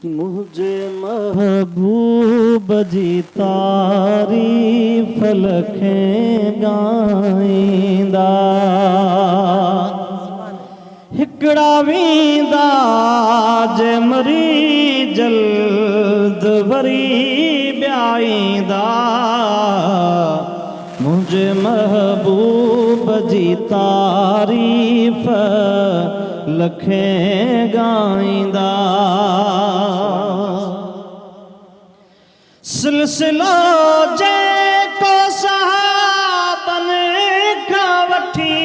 मुझे महबूब जी तारीफ लखें गाईंदा हिकड़ा वींदा जे मरी जल्द वरी ब्याईंदा मुझे महबूब जी तारीफ लखें गाईंदा सिलसिलो जे को सहाबन का वठी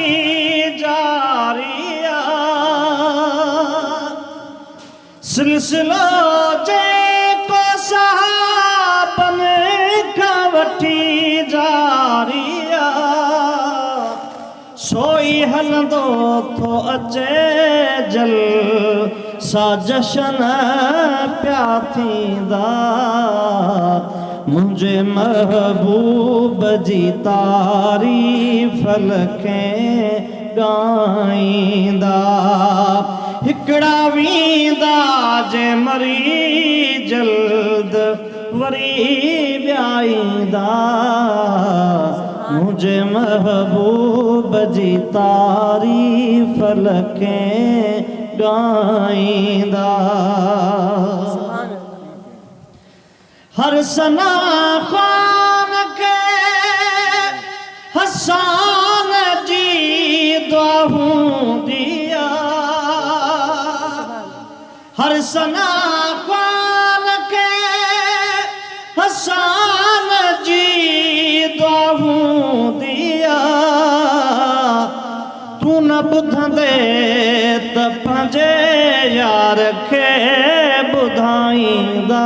जारिया सिलसिलो जे को सहाबन का वठी जारिया सोई हलंदो थो अचे जल सा जशन प्या थींदा मुझे महबूब जी तारीफ लखें गाईंदा हिकड़ा वींदा जे मरी जल्द वरी ब्याईंदा मुझे महबूब जी तारीफ लखें गाईंदा हर सना खान के हसान जी दुआऊं दिया हर सना खान के हसान जी दुआऊं दिया तू न ॿुधंदे त पंहिंजे यार खे ॿुधाईंदा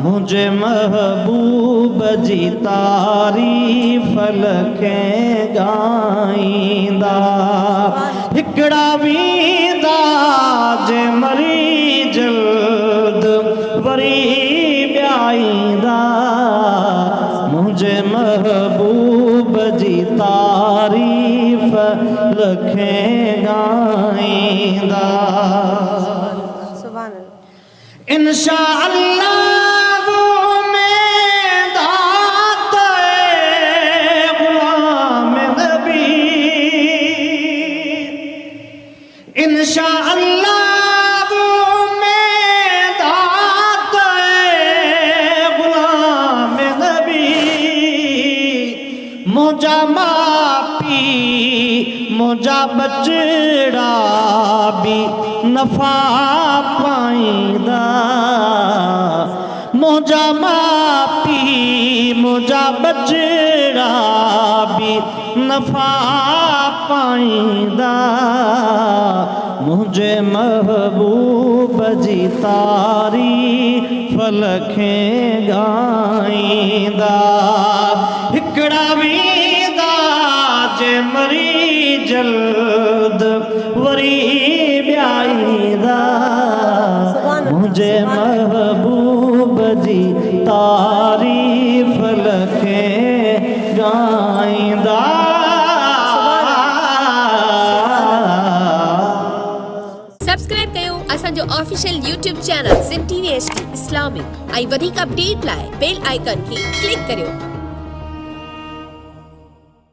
मुझे महबूब जी तारीफ लखें गाईंदा हिकड़ा वींदा जे मरी जल्द वरी ब्याईंदा मुझे महबूब जी तारीफ लखें गाईंदा इंशाअल्लाह इंशाअल्लाह में दात गुलाम नबी मुझा मापी मुझा बचड़ा भी नफा पाईंदा मुझा मापी मुझा बचड़ा भी नफा पाईंदा मुझे महबूब जी तारीफ लखें गाईंदा हिकड़ा वींदा जे मरी जल्द वरी ब्याईंदा मुझे महबूब जी तारीफ लखें गाईंदा सब्सक्राइब कयो असांजो official YouTube channel Sindh TV HD Islamic ऐं वधीक अपडेट लाइ बेल आइकन खे क्लिक करियो।